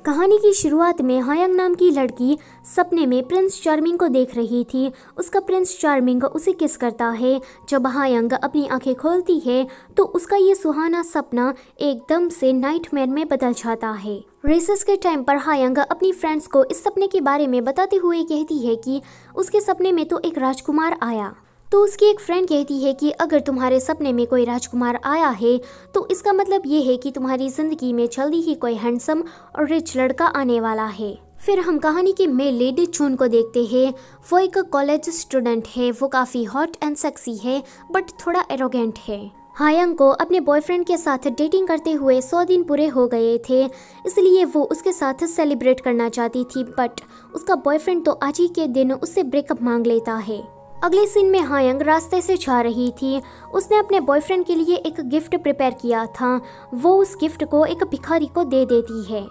कहानी की शुरुआत में हायंग नाम की लड़की सपने में प्रिंस चार्मिंग को देख रही थी। उसका प्रिंस चार्मिंग उसे किस करता है। जब हायंग अपनी आंखें खोलती है तो उसका ये सुहाना सपना एकदम से नाइटमेयर में बदल जाता है। रेसेस के टाइम पर हायंग अपनी फ्रेंड्स को इस सपने के बारे में बताते हुए कहती है कि उसके सपने में तो एक राजकुमार आया। तो उसकी एक फ्रेंड कहती है कि अगर तुम्हारे सपने में कोई राजकुमार आया है तो इसका मतलब ये है कि तुम्हारी जिंदगी में जल्दी ही कोई हैंडसम और रिच लड़का आने वाला है। फिर हम कहानी के मेन लीड चून को देखते हैं। वो एक कॉलेज स्टूडेंट है। वो काफी हॉट एंड सेक्सी है बट थोड़ा एरोगेंट है। हायंग को अपने बॉयफ्रेंड के साथ डेटिंग करते हुए 100 दिन पूरे हो गए थे, इसलिए वो उसके साथ सेलिब्रेट करना चाहती थी बट उसका बॉयफ्रेंड तो आज ही के दिन उससे ब्रेकअप मांग लेता है। अगले सीन में हायंग रास्ते से जा रही थी। उसने अपने बॉयफ्रेंड के लिए एक गिफ्ट प्रिपेयर किया था। वो उस गिफ्ट को एक भिखारी को दे देती है।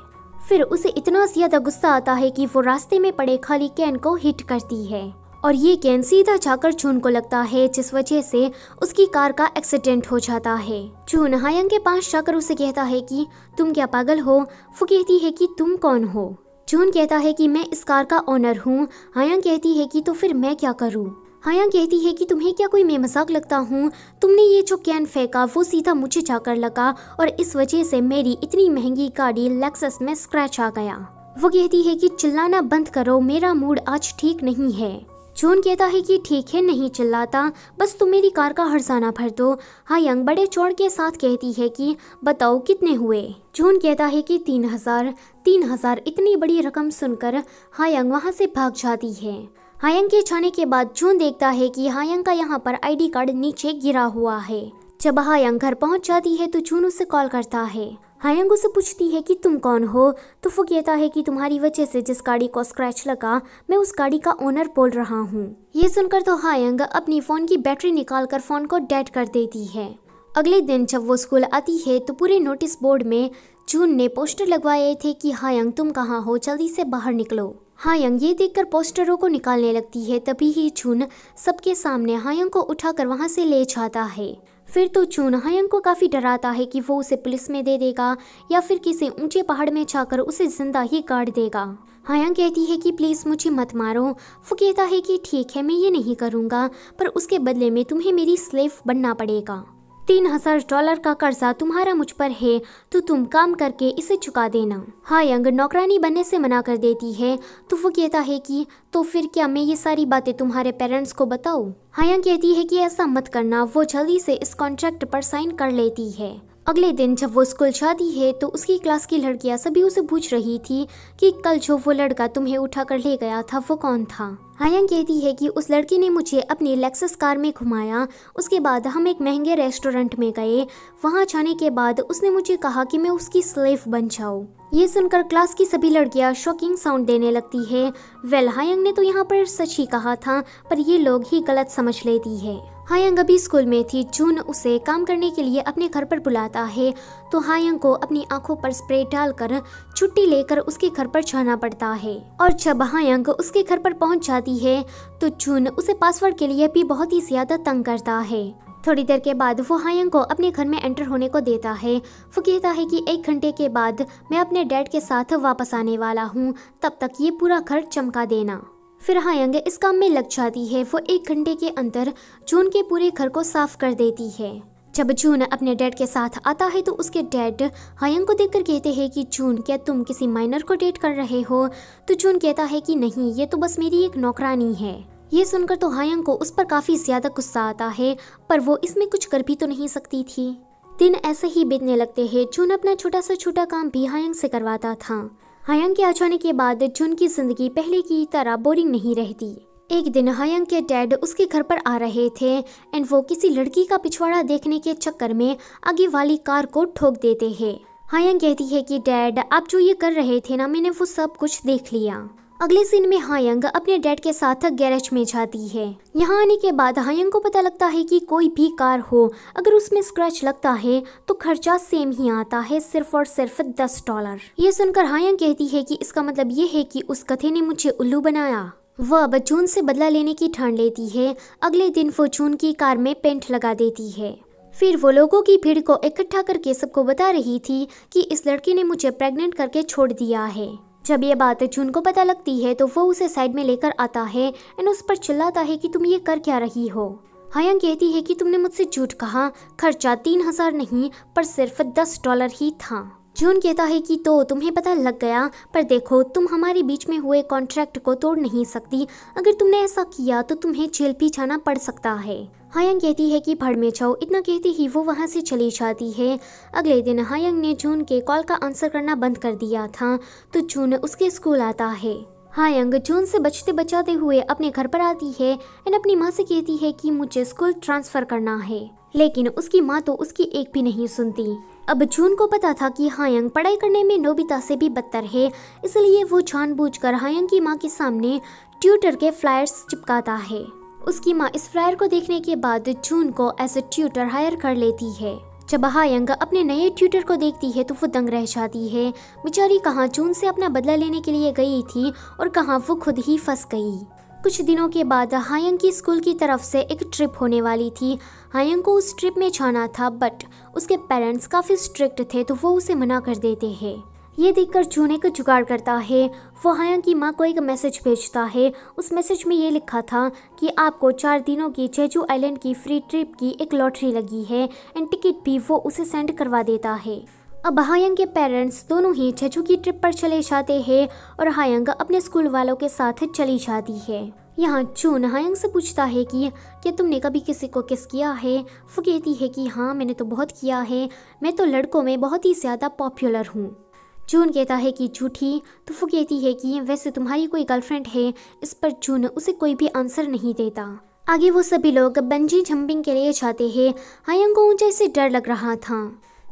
फिर उसे इतना ज्यादा गुस्सा आता है कि वो रास्ते में पड़े खाली कैन को हिट करती है और ये कैन सीधा जाकर चून को लगता है, जिस वजह से उसकी कार का एक्सीडेंट हो जाता है। चून हायंग के पास जाकर उसे कहता है कि तुम क्या पागल हो। वो कहती है कि तुम कौन हो। चून कहता है कि मैं इस कार का ओनर हूँ। हायंग कहती है कि तो फिर मैं क्या करूँ। हायंग कहती है कि तुम्हें क्या कोई मैं मजाक लगता हूँ। तुमने ये जो कैन फेंका वो सीधा मुझे जाकर लगा और इस वजह से मेरी इतनी महंगी गाड़ी लेक्सस में स्क्रैच आ गया। वो कहती है कि चिल्लाना बंद करो, मेरा मूड आज ठीक नहीं है। जून कहता है कि ठीक है, नहीं चिल्लाता, बस तुम मेरी कार का हर्जाना भर दो। हायंग बड़े चौड़ के साथ कहती है कि बताओ कितने हुए। जून कहता है कि 3000। इतनी बड़ी रकम सुनकर हायंग वहाँ से भाग जाती है। हायंग के जाने के बाद जून देखता है कि हायंग का यहाँ पर आईडी कार्ड नीचे गिरा हुआ है। जब हायंग घर पहुँच जाती है तो जून उसे कॉल करता है। हायंग उसे पूछती है कि तुम कौन हो। तो वो कहता है कि तुम्हारी वजह से जिस गाड़ी को स्क्रैच लगा मैं उस गाड़ी का ओनर बोल रहा हूँ। ये सुनकर तो हायंग अपनी फोन की बैटरी निकालकर फोन को डेड कर देती है। अगले दिन जब वो स्कूल आती है तो पूरे नोटिस बोर्ड में जून ने पोस्टर लगवाए थे कि हायंग तुम कहाँ हो, जल्दी से बाहर निकलो। हायंग ये देखकर पोस्टरों को निकालने लगती है। तभी ही जून सबके सामने हायंग को उठाकर वहां से ले जाता है। फिर तो जून हायंग को काफी डराता है कि वो उसे पुलिस में दे देगा या फिर किसी ऊंचे पहाड़ में जाकर उसे जिंदा ही गाड़ देगा। हायंग कहती है कि प्लीज मुझे मत मारो। वो कहता है कि ठीक है, मैं ये नहीं करूँगा, पर उसके बदले में तुम्हें मेरी स्लेव बनना पड़ेगा। $3000 का कर्जा तुम्हारा मुझ पर है तो तुम काम करके इसे चुका देना। हायंग नौकरानी बनने से मना कर देती है। तो वो कहता है कि तो फिर क्या मैं ये सारी बातें तुम्हारे पेरेंट्स को बताऊं। हायंग कहती है कि ऐसा मत करना। वो जल्दी से इस कॉन्ट्रैक्ट पर साइन कर लेती है। अगले दिन जब वो स्कूल जाती है तो उसकी क्लास की लड़कियां सभी उसे पूछ रही थी कि कल जो वो लड़का तुम्हें उठाकर ले गया था वो कौन था। हायंग कहती है कि उस लड़के ने मुझे अपनी लेक्सस कार में घुमाया। उसके बाद हम एक महंगे रेस्टोरेंट में गए। वहां जाने के बाद उसने मुझे कहा कि मैं उसकी स्लेव बन जाऊं। ये सुनकर क्लास की सभी लड़कियां शॉकिंग साउंड देने लगती है। वेल, हायंग ने तो यहाँ पर सच ही कहा था, पर ये लोग ही गलत समझ लेती है। हायंग अभी स्कूल में थी। जून उसे काम करने के लिए अपने घर पर बुलाता है तो हायंग को अपनी आंखों पर स्प्रे डालकर छुट्टी लेकर उसके घर पर जाना पड़ता है। और जब हायंग उसके घर पर पहुंच जाती है तो जून उसे पासवर्ड के लिए भी बहुत ही ज्यादा तंग करता है। थोड़ी देर के बाद वो हायंग को अपने घर में एंटर होने को देता है। वो कहता है कि 1 घंटे के बाद मैं अपने डैड के साथ वापस आने वाला हूँ, तब तक ये पूरा घर चमका देना। फिर हायंग इस काम में लग जाती है। वो 1 घंटे के अंदर जून के पूरे घर को साफ कर देती है। जब जून अपने डैड के साथ आता है तो उसके डैड हायंग को देखकर कहते हैं कि जून, क्या तुम किसी माइनर को डेट कर रहे हो। तो जून कहता है कि नहीं, ये तो बस मेरी एक नौकरानी है। ये सुनकर तो हायंग को उस पर काफी ज्यादा गुस्सा आता है, पर वो इसमें कुछ कर भी तो नहीं सकती थी। दिन ऐसे ही बीतने लगते हैं। जून अपना छोटा सा छोटा काम भी हायंग से करवाता था। हायंग के आ जाने के बाद जून की जिंदगी पहले की तरह बोरिंग नहीं रहती। एक दिन हायंग के डैड उसके घर पर आ रहे थे एंड वो किसी लड़की का पिछवाड़ा देखने के चक्कर में आगे वाली कार को ठोक देते हैं। हायंग कहती है कि डैड, आप जो ये कर रहे थे ना, मैंने वो सब कुछ देख लिया। अगले सीन में हायंग अपने डैड के साथ गैरेज में जाती है। यहाँ आने के बाद हायंग को पता लगता है कि कोई भी कार हो, अगर उसमें स्क्रैच लगता है तो खर्चा सेम ही आता है, सिर्फ और सिर्फ $10। ये सुनकर हायंग कहती है कि इसका मतलब ये है कि उस कथे ने मुझे उल्लू बनाया। वह अब जून से बदला लेने की ठान लेती है। अगले दिन वो जून की कार में पेंट लगा देती है। फिर वो लोगों की भीड़ को इकट्ठा करके सबको बता रही थी कि इस लड़के ने मुझे प्रेग्नेंट करके छोड़ दिया है। जब ये बात जून को पता लगती है तो वो उसे साइड में लेकर आता है और उस पर चिल्लाता है कि तुम ये कर क्या रही हो। हायंग कहती है कि तुमने मुझसे झूठ कहा, खर्चा 3000 नहीं पर सिर्फ $10 ही था। जून कहता है कि तो तुम्हें पता लग गया, पर देखो तुम हमारे बीच में हुए कॉन्ट्रैक्ट को तोड़ नहीं सकती। अगर तुमने ऐसा किया तो तुम्हें जेल भी जाना पड़ सकता है। हायंग कहती है कि भाड़ में जाओ। इतना कहते ही वो वहाँ से चली जाती है। अगले दिन हायंग ने जून के कॉल का आंसर करना बंद कर दिया था तो जून उसके स्कूल आता है। हायंग जून से बचते बचाते हुए अपने घर पर आती है और अपनी माँ से कहती है कि मुझे स्कूल ट्रांसफर करना है, लेकिन उसकी माँ तो उसकी एक भी नहीं सुनती। अब जून को पता था कि हायंग पढ़ाई करने में नोबिता से भी बदतर है, इसलिए वो जानबूझकर हायंग की माँ के सामने ट्यूटर के फ्लायर्स चिपकाता है। उसकी माँ इस फ्लायर को देखने के बाद जून को एज ए ट्यूटर हायर कर लेती है। जब हायंग अपने नए ट्यूटर को देखती है तो वो दंग रह जाती है। बेचारी कहाँ जून से अपना बदला लेने के लिए गई थी और कहाँ वो खुद ही फंस गई। कुछ दिनों के बाद हायंग की स्कूल की तरफ से एक ट्रिप होने वाली थी। हायंग को उस ट्रिप में जाना था, बट उसके पेरेंट्स काफ़ी स्ट्रिक्ट थे तो वो उसे मना कर देते हैं। ये देखकर जून एक जुगाड़ करता है। वो हायंग की माँ को एक मैसेज भेजता है। उस मैसेज में ये लिखा था कि आपको 4 दिनों की जेजू आइलैंड की फ्री ट्रिप की एक लॉटरी लगी है एंड टिकट भी वो उसे सेंड करवा देता है। अब हायंग के पेरेंट्स दोनों ही जेजू की ट्रिप पर चले जाते हैं और हायंग अपने स्कूल वालों के साथ चली जाती है। यहाँ जून हायंग से पूछता है कि क्या तुमने कभी किसी को किस किया है। वो कहती है कि हाँ, मैंने तो बहुत किया है, मैं तो लड़कों में बहुत ही ज़्यादा पॉपुलर हूँ। जून कहता है कि झूठी। तो वो कहती है कि वैसे तुम्हारी कोई गर्लफ्रेंड है। इस पर जून उसे कोई भी आंसर नहीं देता। आगे वो सभी लोग बंजी जंपिंग के लिए जाते हैं। हायंग को ऊंचाई से डर लग रहा था।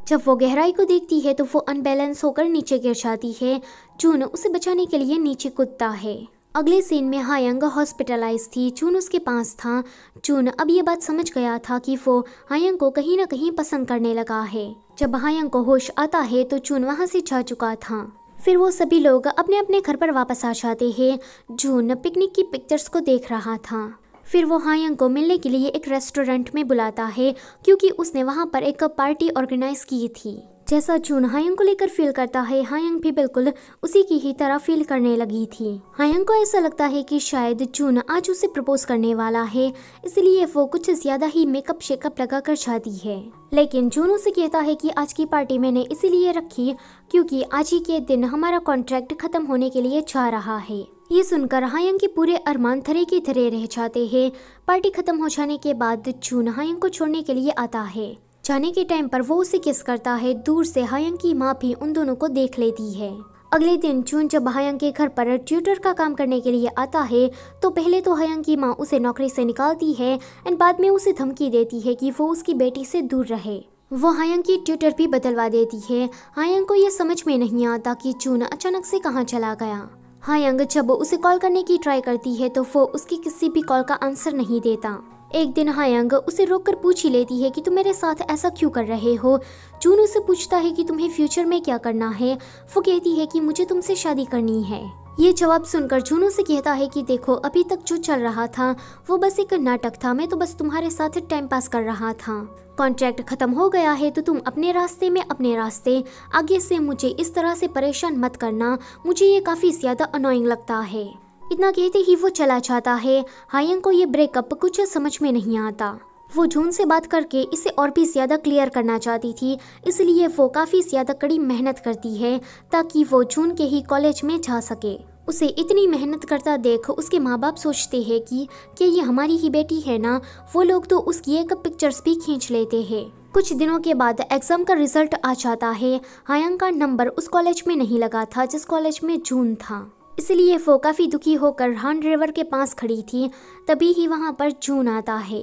जब वो गहराई को देखती है तो वो अनबैलेंस होकर नीचे गिर जाती है। जून उसे बचाने के लिए नीचे कूदता है। अगले सीन में हायंग हॉस्पिटलाइज थी। जून उसके पास था। जून अब ये बात समझ गया था कि वो हायंग को कहीं ना कहीं पसंद करने लगा है। जब हायंग को होश आता है तो जून वहाँ से जा चुका था। फिर वो सभी लोग अपने अपने घर पर वापस आ जाते हैं। जून पिकनिक की पिक्चर्स को देख रहा था। फिर वो हायंग को मिलने के लिए एक रेस्टोरेंट में बुलाता है क्योंकि उसने वहाँ पर एक पार्टी ऑर्गेनाइज की थी। जैसा जून हायंग को लेकर फील करता है, हायंग भी बिल्कुल उसी की ही तरह फील करने लगी थी। हायंग को ऐसा लगता है कि शायद जून आज उसे प्रपोज करने वाला है, इसलिए वो कुछ ज्यादा ही मेकअप शेकअप लगा कर जाती है। लेकिन जून उसे कहता है कि आज की पार्टी मैंने इसीलिए रखी क्योंकि आज ही के दिन हमारा कॉन्ट्रैक्ट खत्म होने के लिए जा रहा है। ये सुनकर हायंग के पूरे अरमान धरे की धरे रह जाते हैं। पार्टी खत्म हो जाने के बाद जून हायंग को छोड़ने के लिए आता है। जाने के टाइम पर वो उसे किस करता है। दूर से हायंग की माँ भी उन दोनों को देख लेती है। अगले दिन जून जब हायंग के घर पर ट्यूटर का काम करने के लिए आता है तो पहले तो हायंग की माँ उसे नौकरी से निकालती है एंड बाद में उसे धमकी देती है कि वो उसकी बेटी से दूर रहे। वो हायंग की ट्यूटर भी बदलवा देती है। हायंग को ये समझ में नहीं आता कि जून अचानक से कहाँ चला गया। हायंग जब उसे कॉल करने की ट्राई करती है तो वो उसकी किसी भी कॉल का आंसर नहीं देता। एक दिन हायंग उसे रोककर पूछ ही लेती है कि तुम मेरे साथ ऐसा क्यों कर रहे हो। जून उसे पूछता है कि तुम्हें फ्यूचर में क्या करना है। वो कहती है कि मुझे तुमसे शादी करनी है। ये जवाब सुनकर जून उसे कहता है कि देखो, अभी तक जो चल रहा था वो बस एक नाटक था, मैं तो बस तुम्हारे साथ टाइम पास कर रहा था। कॉन्ट्रैक्ट खत्म हो गया है तो तुम अपने रास्ते में अपने रास्ते, आगे से मुझे इस तरह से परेशान मत करना, मुझे ये काफी ज्यादा अनोइंग लगता है। इतना कहते ही वो चला जाता है। हायंग को ये ब्रेकअप कुछ समझ में नहीं आता। वो जून से बात करके इसे और भी ज्यादा क्लियर करना चाहती थी, इसलिए वो काफी ज्यादा कड़ी मेहनत करती है ताकि वो जून के ही कॉलेज में जा सके। उसे इतनी मेहनत करता देख उसके माँ बाप सोचते हैं कि क्या ये हमारी ही बेटी है ना। वो लोग तो उसकी एक पिक्चर्स भी खींच लेते हैं। कुछ दिनों के बाद एग्जाम का रिजल्ट आ जाता है। हायंग का नंबर उस कॉलेज में नहीं लगा था जिस कॉलेज में जून था, इसलिए वो काफ़ी दुखी होकर हान रिवर के पास खड़ी थी। तभी ही वहाँ पर जून आता है।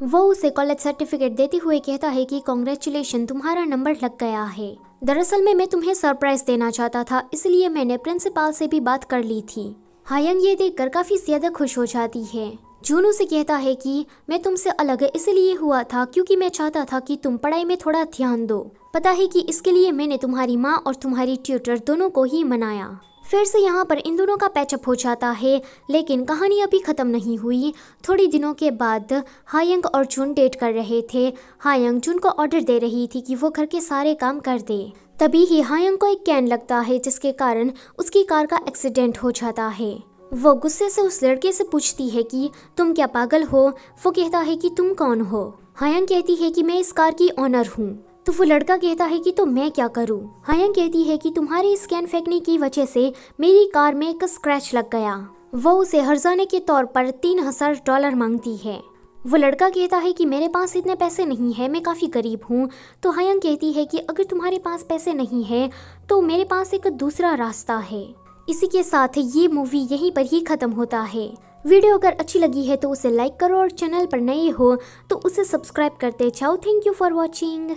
वो उसे कॉलेज सर्टिफिकेट देते हुए कहता है कि कॉन्ग्रेचुलेशन, तुम्हारा नंबर लग गया है। दरअसल मैं तुम्हें सरप्राइज देना चाहता था, इसलिए मैंने प्रिंसिपल से भी बात कर ली थी। हायंग ये देखकर काफ़ी ज़्यादा खुश हो जाती है। जून उसे कहता है कि मैं तुमसे अलग इसलिए हुआ था क्योंकि मैं चाहता था कि तुम पढ़ाई में थोड़ा ध्यान दो। पता है कि इसके लिए मैंने तुम्हारी माँ और तुम्हारी ट्यूटर दोनों को ही मनाया। फिर से यहाँ पर इन दोनों का पैचअप हो जाता है, लेकिन कहानी अभी ख़त्म नहीं हुई। थोड़ी दिनों के बाद हायंग और जुन डेट कर रहे थे। हायंग जुन को ऑर्डर दे रही थी कि वो घर के सारे काम कर दे। तभी ही हायंग को एक कैन लगता है, जिसके कारण उसकी कार का एक्सीडेंट हो जाता है। वो गुस्से से उस लड़के से पूछती है कि तुम क्या पागल हो। वो कहता है कि तुम कौन हो। हायंग कहती है कि मैं इस कार की ओनर हूँ। तो वो लड़का कहता है कि तो मैं क्या करूं। हायंग कहती है कि तुम्हारे स्कैन फेंकने की वजह से मेरी कार में एक स्क्रैच लग गया। वो उसे हर्जाने के तौर पर $3000 मांगती है। वो लड़का कहता है कि मेरे पास इतने पैसे नहीं है, मैं काफ़ी गरीब हूँ। तो हायंग कहती है कि अगर तुम्हारे पास पैसे नहीं है तो मेरे पास एक दूसरा रास्ता है। इसी के साथ ये मूवी यहीं पर ही ख़त्म होता है। वीडियो अगर अच्छी लगी है तो उसे लाइक करो और चैनल पर नए हो तो उसे सब्सक्राइब करते जाओ। Thank you for watching.